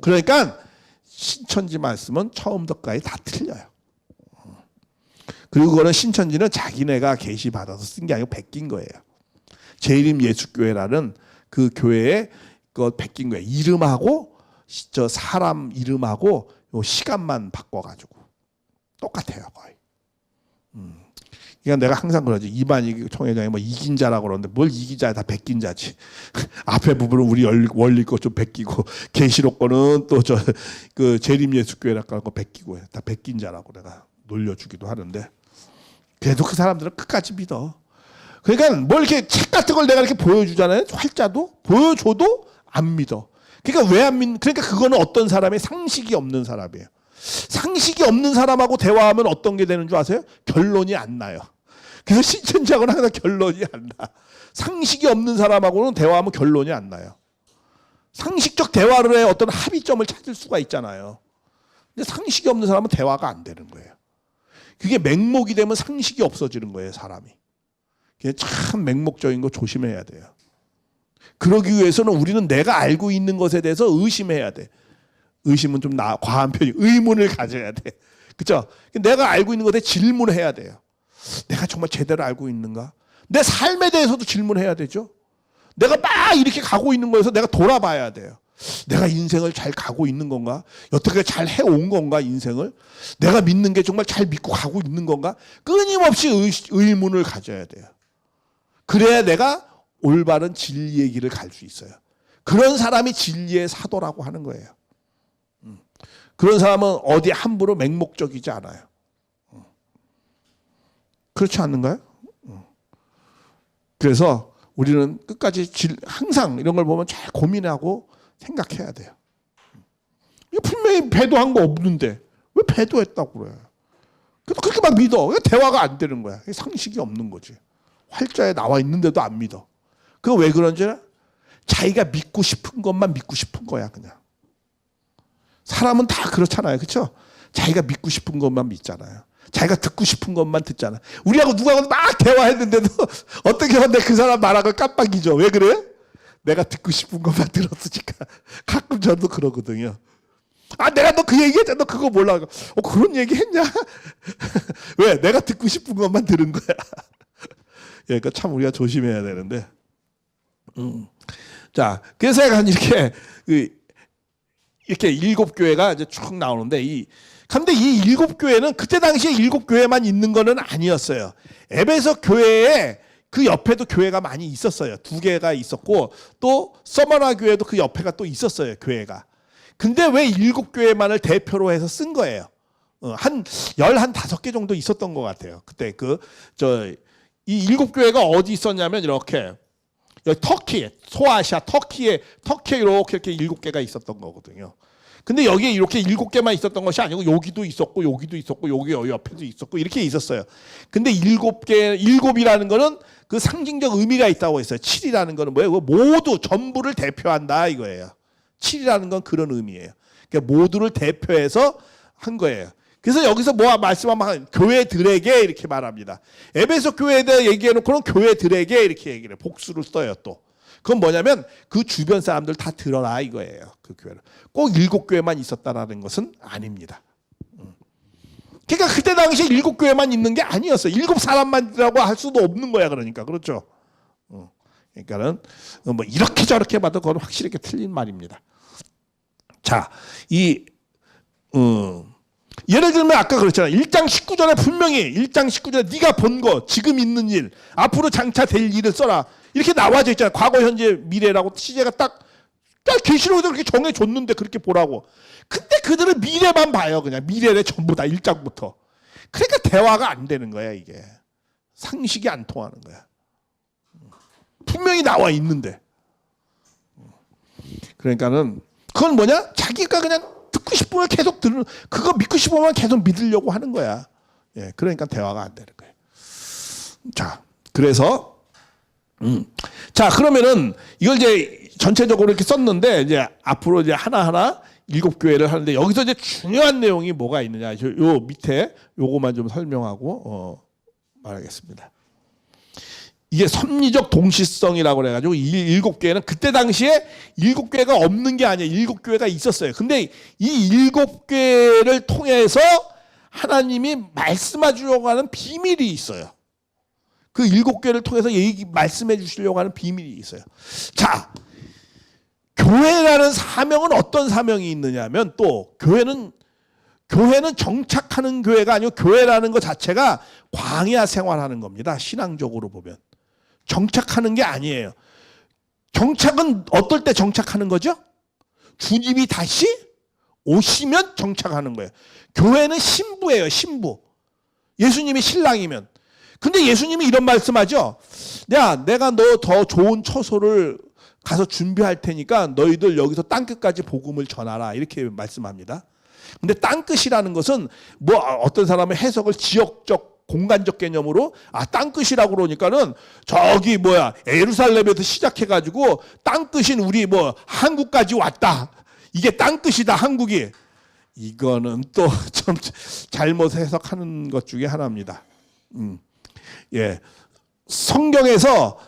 그러니까 신천지 말씀은 처음부터까지 다 틀려요. 그리고 그거는 신천지는 자기네가 계시 받아서 쓴 게 아니고 베낀 거예요. 재림 예수교회라는 그 교회에 그 베낀 거예요. 이름하고 저 사람 이름하고 요 시간만 바꿔가지고 똑같아요, 거의. 그러니까 내가 항상 그러지. 이반희 총회장이 뭐 이긴 자라고 그러는데, 뭘 이긴 자야, 다 베낀 자지. 앞에 부분은 우리 원리 거 좀 베끼고, 계시록 거는 또 저 그 재림 예수교회라고 거 베끼고, 다 베낀 자라고 내가 놀려주기도 하는데, 그래도 그 사람들은 끝까지 믿어. 그러니까 뭘 이렇게 책 같은 걸 내가 이렇게 보여주잖아요. 활자도 보여줘도 안 믿어. 그러니까 왜 안 믿는? 그러니까 그거는 어떤 사람이 상식이 없는 사람이에요. 상식이 없는 사람하고 대화하면 어떤 게 되는 줄 아세요? 결론이 안 나요. 그래서 신천지하고는 항상 결론이 안 나. 상식이 없는 사람하고는 대화하면 결론이 안 나요. 상식적 대화를 해 어떤 합의점을 찾을 수가 있잖아요. 근데 상식이 없는 사람은 대화가 안 되는 거예요. 그게 맹목이 되면 상식이 없어지는 거예요, 사람이. 그게 참 맹목적인 거 조심해야 돼요. 그러기 위해서는 우리는 내가 알고 있는 것에 대해서 의심해야 돼. 의심은 좀 과한 편이, 의문을 가져야 돼. 그렇죠? 내가 알고 있는 것에 질문해야 돼요. 내가 정말 제대로 알고 있는가? 내 삶에 대해서도 질문해야 되죠. 내가 막 이렇게 가고 있는 거에서 내가 돌아봐야 돼요. 내가 인생을 잘 가고 있는 건가? 어떻게 잘 해온 건가, 인생을? 내가 믿는 게 정말 잘 믿고 가고 있는 건가? 끊임없이 의문을 가져야 돼요. 그래야 내가 올바른 진리의 길을 갈 수 있어요. 그런 사람이 진리의 사도라고 하는 거예요. 그런 사람은 어디 함부로 맹목적이지 않아요. 그렇지 않는가요? 그래서 우리는 끝까지 항상 이런 걸 보면 잘 고민하고 생각해야 돼요. 분명히 배도한 거 없는데 왜 배도했다고 그래? 그래도 그렇게 막 믿어. 대화가 안 되는 거야. 상식이 없는 거지. 활자에 나와 있는데도 안 믿어. 그거 왜 그런지 알아? 자기가 믿고 싶은 것만 믿고 싶은 거야, 그냥. 사람은 다 그렇잖아요. 그렇죠? 자기가 믿고 싶은 것만 믿잖아요. 자기가 듣고 싶은 것만 듣잖아. 우리하고 누구하고 막 대화했는데도 어떻게 하면 그 사람 말하고 깜빡 잊어. 왜 그래? 내가 듣고 싶은 것만 들었으니까. 가끔 저도 그러거든요. 아, 내가 너 그 얘기했잖아. 너 그거 몰라. 그런 얘기 했냐? 왜? 내가 듣고 싶은 것만 들은 거야. 그러니까 참 우리가 조심해야 되는데. 자, 그래서 약간 이렇게 일곱 교회가 이제 쭉 나오는데, 근데 이 일곱 교회는 그때 당시에 일곱 교회만 있는 거는 아니었어요. 에베소 교회에 그 옆에도 교회가 많이 있었어요. 2개가 있었고 또 서머나 교회도 그 옆에가 또 있었어요. 교회가. 근데 왜 7교회만을 대표로 해서 쓴 거예요? 한 15개 정도 있었던 것 같아요. 그때 이 7교회가 어디 있었냐면 이렇게 여기 터키, 소아시아 터키에 이렇게 7개가 있었던 거거든요. 근데 여기에 이렇게 7개만 있었던 것이 아니고 여기도 있었고 여기도 있었고 여기 옆에도 있었고 이렇게 있었어요. 근데 7이라는 거는 그 상징적 의미가 있다고 했어요. 7이라는 거는 뭐예요? 모두 전부를 대표한다 이거예요. 7이라는 건 그런 의미예요. 그러니까 모두를 대표해서 한 거예요. 그래서 여기서 뭐 말씀하면 교회들에게 이렇게 말합니다. 에베소 교회에 대해 얘기해놓고는 교회들에게 이렇게 얘기를 해요. 복수를 써요 또. 그건 뭐냐면 그 주변 사람들 다 들어라 이거예요. 그 교회를. 꼭 7교회만 있었다라는 것은 아닙니다. 그러니까 그때 당시에 7교회만 있는 게 아니었어요. 7사람만이라고 할 수도 없는 거야. 그러니까 그렇죠. 그러니까는 뭐 이렇게 저렇게 봐도 그건 확실히 틀린 말입니다. 자, 예를 들면 아까 그랬잖아요. 1장 19절에 분명히 1장 19절에 네가 본 거, 지금 있는 일, 앞으로 장차 될 일을 써라. 이렇게 나와져 있잖아요. 과거, 현재, 미래라고 시제가 딱 계시록에서 그렇게 정해줬는데 그렇게 보라고. 근데 그들은 미래만 봐요. 그냥 미래를 전부 다 1장부터. 그러니까 대화가 안 되는 거야 이게. 상식이 안 통하는 거야. 분명히 나와 있는데. 그러니까는 그건 뭐냐? 자기가 그냥 듣고 싶으면 계속 그거 믿고 싶으면 계속 믿으려고 하는 거야. 예, 그러니까 대화가 안 되는 거예요. 자, 그래서 자, 그러면은 이걸 이제 전체적으로 이렇게 썼는데 이제 앞으로 이제 하나하나 7교회를 하는데 여기서 이제 중요한 내용이 뭐가 있느냐. 요 밑에 요거만 좀 설명하고 말하겠습니다. 이게 섭리적 동시성이라고 그래가지고 이 7교회는 그때 당시에 7교회가 없는 게 아니에요. 7교회가 있었어요. 근데 이 7교회를 통해서 하나님이 말씀해 주려고 하는 비밀이 있어요. 그 7교회를 통해서 말씀해 주시려고 하는 비밀이 있어요. 자, 교회라는 사명은 어떤 사명이 있느냐면 또 교회는 정착하는 교회가 아니고 교회라는 것 자체가 광야 생활하는 겁니다. 신앙적으로 보면. 정착하는 게 아니에요. 정착은 어떨 때 정착하는 거죠? 주님이 다시 오시면 정착하는 거예요. 교회는 신부예요. 신부. 예수님이 신랑이면. 근데 예수님이 이런 말씀하죠. 야, 내가 너 더 좋은 처소를 가서 준비할 테니까 너희들 여기서 땅끝까지 복음을 전하라. 이렇게 말씀합니다. 근데 땅끝이라는 것은 뭐 어떤 사람의 해석을 지역적 공간적 개념으로 땅끝이라고 그러니까는 저기 예루살렘에서 시작해가지고 땅끝인 우리 한국까지 왔다. 이게 땅끝이다 한국이. 이거는 또 좀 잘못 해석하는 것 중에 하나입니다. 예, 성경에서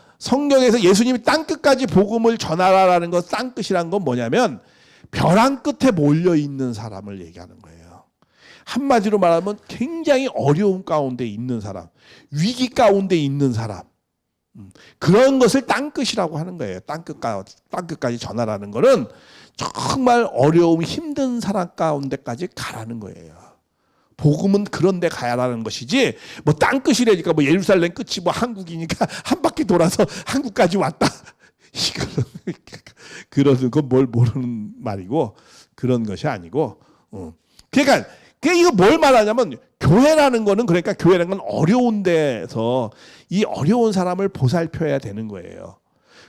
예수님이 땅끝까지 복음을 전하라라는 것, 땅끝이라는 건 뭐냐면 벼랑 끝에 몰려 있는 사람을 얘기하는 거예요. 한마디로 말하면 굉장히 어려움 가운데 있는 사람, 위기 가운데 있는 사람, 그런 것을 땅끝이라고 하는 거예요. 땅끝까지 전하라는 거는 정말 어려움이 힘든 사람 가운데까지 가라는 거예요. 복음은 그런 데 가야라는 것이지 땅끝이라니까 예루살렘 끝이 한국이니까 한 바퀴 돌아서 한국까지 왔다. 그런 건 뭘 모르는 말이고 그런 것이 아니고 그러니까 이거 뭘 말하냐면 교회라는 거는 그러니까 교회라는 건 어려운 데서 이 어려운 사람을 보살펴야 되는 거예요.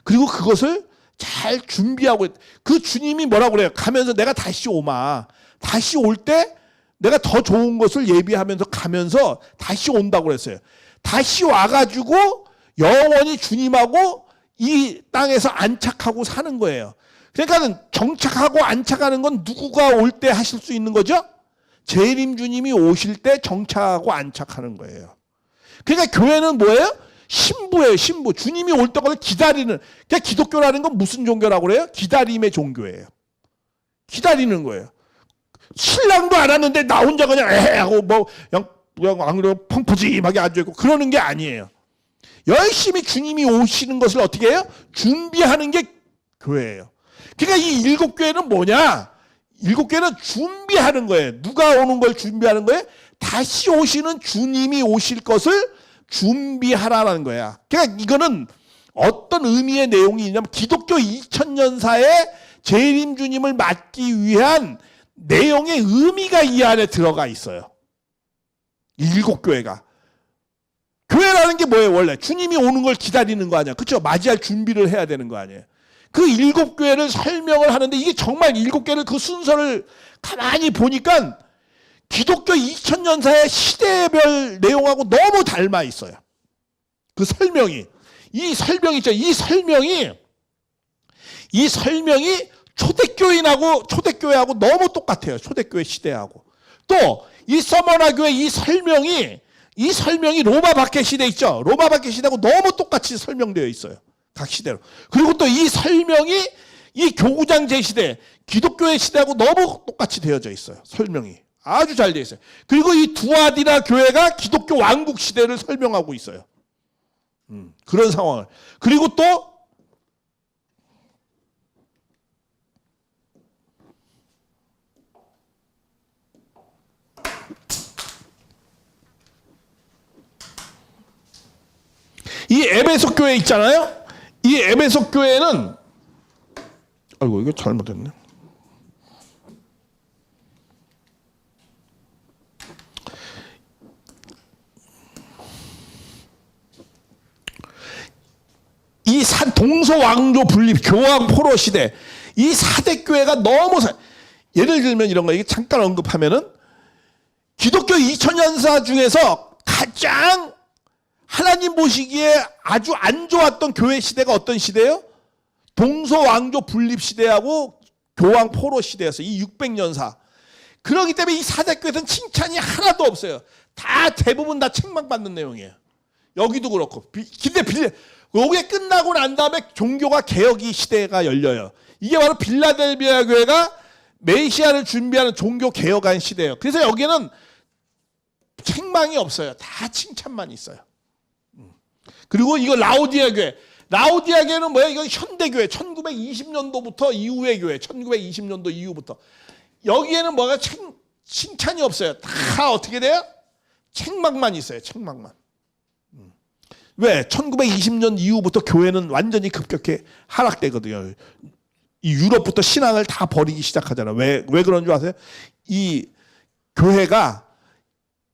그리고 그것을 잘 준비하고 그 주님이 뭐라고 그래요? 가면서 내가 다시 오마. 다시 올 때 내가 더 좋은 것을 예비하면서 가면서 다시 온다고 그랬어요. 다시 와가지고 영원히 주님하고 이 땅에서 안착하고 사는 거예요. 그러니까 정착하고 안착하는 건 누구가 올 때 하실 수 있는 거죠? 재림 주님이 오실 때 정착하고 안착하는 거예요. 그러니까 교회는 뭐예요? 신부예요. 신부. 주님이 올 때까지 기다리는. 그러니까 기독교라는 건 무슨 종교라고 그래요? 기다림의 종교예요. 기다리는 거예요. 신랑도 안 왔는데 나 혼자 그냥 하고 그냥 안 그래도 펑퍼짐하게 앉아있고 그러는 게 아니에요. 열심히 주님이 오시는 것을 어떻게 해요? 준비하는 게 교회예요. 그러니까 이 7교회는 뭐냐? 7교회는 준비하는 거예요. 누가 오는 걸 준비하는 거예요? 다시 오시는 주님이 오실 것을 준비하라는 거야. 그러니까 이거는 어떤 의미의 내용이 있냐면 기독교 2000년사의 재림 주님을 맞기 위한 내용의 의미가 이 안에 들어가 있어요. 일곱 교회가. 교회라는 게 뭐예요? 원래 주님이 오는 걸 기다리는 거 아니야. 그렇죠? 맞이할 준비를 해야 되는 거 아니에요. 그 일곱 교회를 설명을 하는데 이게 정말 일곱 교회를 그 순서를 가만히 보니까 기독교 2000년사의 시대별 내용하고 너무 닮아 있어요. 그 설명이. 이 설명 있죠. 이 설명이 초대교회하고 너무 똑같아요. 초대교회 시대하고. 또 이 서머나 교회 이 설명이 로마 박해 시대 있죠. 로마 박해 시대하고 너무 똑같이 설명되어 있어요. 각 시대로. 그리고 또 이 설명이 이 교구장 제시대 기독교의 시대하고 너무 똑같이 되어져 있어요. 설명이. 아주 잘 되어 있어요. 그리고 이 두아디나 교회가 기독교 왕국 시대를 설명하고 있어요. 그런 상황을. 그리고 또 이 에베소 교회 있잖아요. 이 에베소 교회는 아이고 이거 잘못했네. 이 동서왕조 분립 교황 포로 시대 이 4대 교회가 너무 예를 들면 이런 거 이게 잠깐 언급하면은 기독교 2000년사 중에서 가장 하나님 보시기에 아주 안 좋았던 교회 시대가 어떤 시대예요? 동서왕조 분립 시대하고 교황 포로 시대였어요. 이 600년사. 그렇기 때문에 이 4대 교회에서는 칭찬이 하나도 없어요. 대부분 다 책망받는 내용이에요. 여기도 그렇고. 근데 여기에 끝나고 난 다음에 종교가 개혁이 시대가 열려요. 이게 바로 빌라델비아 교회가 메시아를 준비하는 종교 개혁한 시대예요. 그래서 여기는 책망이 없어요. 다 칭찬만 있어요. 그리고 이거 라오디아 교회. 라오디아 교회는 뭐야? 이건 현대교회. 1920년도부터 이후의 교회. 1920년도 이후부터. 여기에는 뭐가 칭찬이 없어요. 다 어떻게 돼요? 책망만 있어요. 책망만. 왜? 1920년 이후부터 교회는 완전히 급격히 하락되거든요. 이 유럽부터 신앙을 다 버리기 시작하잖아요. 왜 그런 줄 아세요? 이 교회가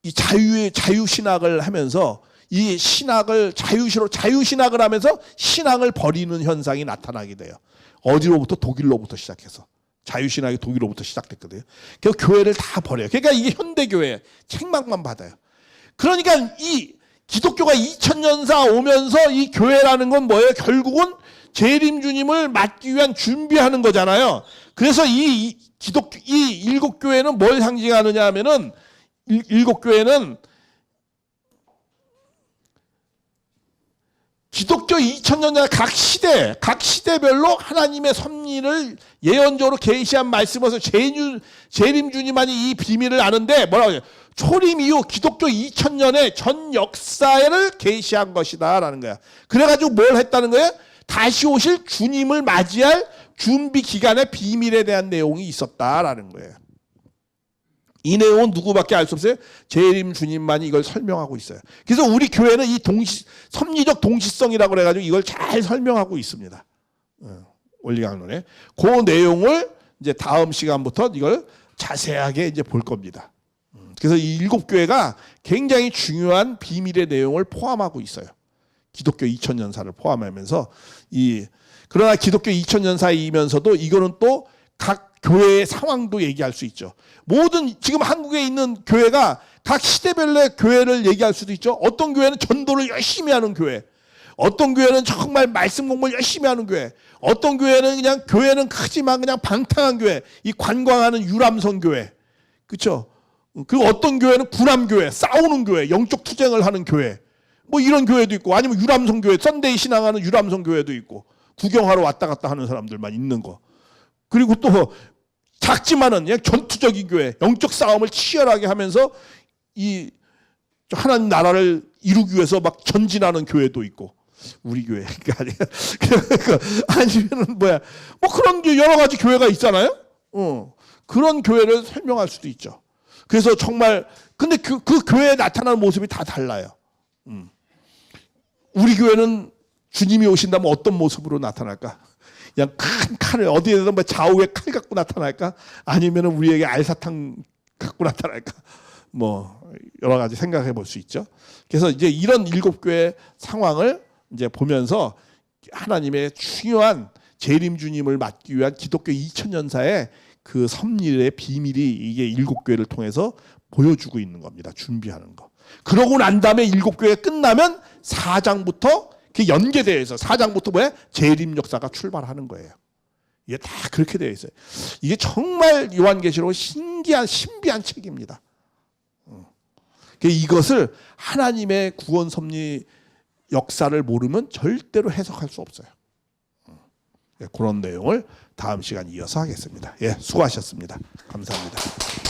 이 자유신학을 하면서 이 신학을 자유신학을 하면서 신앙을 버리는 현상이 나타나게 돼요. 어디로부터? 독일로부터 시작해서. 자유신학이 독일로부터 시작됐거든요. 그래서 교회를 다 버려요. 그러니까 이게 현대교회 책망만 받아요. 그러니까 이 기독교가 2000년사 오면서 이 교회라는 건 뭐예요? 결국은 재림 주님을 맞기 위한 준비하는 거잖아요. 그래서 이 일곱 교회는 뭘 상징하느냐 하면은 일곱 교회는 기독교 2000년대 각 시대별로 하나님의 섭리를 예언적으로 계시한 말씀에서 재림 주님만이 이 비밀을 아는데 뭐라고 해요? 초림 이후 기독교 2000년의 전 역사를 계시한 것이다 라는 거야. 그래가지고 뭘 했다는 거예요? 다시 오실 주님을 맞이할 준비 기간의 비밀에 대한 내용이 있었다라는 거예요. 이 내용은 누구밖에 알 수 없어요? 재림 주님만이 이걸 설명하고 있어요. 그래서 우리 교회는 이 섭리적 동시성이라고 그래가지고 이걸 잘 설명하고 있습니다. 원리강론에. 그 내용을 이제 다음 시간부터 이걸 자세하게 이제 볼 겁니다. 그래서 이 일곱 교회가 굉장히 중요한 비밀의 내용을 포함하고 있어요. 기독교 2000년사를 포함하면서 그러나 기독교 2000년사이면서도 이거는 또 각 교회의 상황도 얘기할 수 있죠. 모든 지금 한국에 있는 교회가 각 시대별의 교회를 얘기할 수도 있죠. 어떤 교회는 전도를 열심히 하는 교회, 어떤 교회는 정말 말씀 공부를 열심히 하는 교회, 어떤 교회는 그냥 교회는 크지만 그냥 방탕한 교회, 이 관광하는 유람선 교회, 그렇죠? 그리고 어떤 교회는 구람교회, 싸우는 교회, 영적 투쟁을 하는 교회, 뭐 이런 교회도 있고, 아니면 유람선 교회, 썬데이 신앙하는 유람선 교회도 있고, 구경하러 왔다 갔다 하는 사람들만 있는 거. 그리고 또 작지만은 그냥 전투적인 교회, 영적 싸움을 치열하게 하면서 이 하나님 나라를 이루기 위해서 막 전진하는 교회도 있고, 우리 교회가 아니야. 아니면은 뭐야, 뭐 그런 여러 가지 교회가 있잖아요. 그런 교회를 설명할 수도 있죠. 그래서 정말 근데 그 교회에 나타나는 모습이 다 달라요. 우리 교회는 주님이 오신다면 어떤 모습으로 나타날까? 그냥 큰 칼을 어디에든 좌우에 칼 갖고 나타날까? 아니면 우리에게 알사탕 갖고 나타날까? 뭐 여러 가지 생각해 볼 수 있죠. 그래서 이제 이런 일곱 교회 상황을 이제 보면서 하나님의 중요한 재림 주님을 맞기 위한 기독교 2000년사의 그 섭리의 비밀이 이게 일곱 교회를 통해서 보여주고 있는 겁니다. 준비하는 거. 그러고 난 다음에 일곱 교회 끝나면 4장부터 그 연계되어 있어. 4장부터 뭐야? 재림 역사가 출발하는 거예요. 이게 다 그렇게 되어 있어요. 이게 정말 요한계시록 신기한 신비한 책입니다. 이것을 하나님의 구원 섭리 역사를 모르면 절대로 해석할 수 없어요. 그런 내용을 다음 시간 이어서 하겠습니다. 예, 수고하셨습니다. 감사합니다.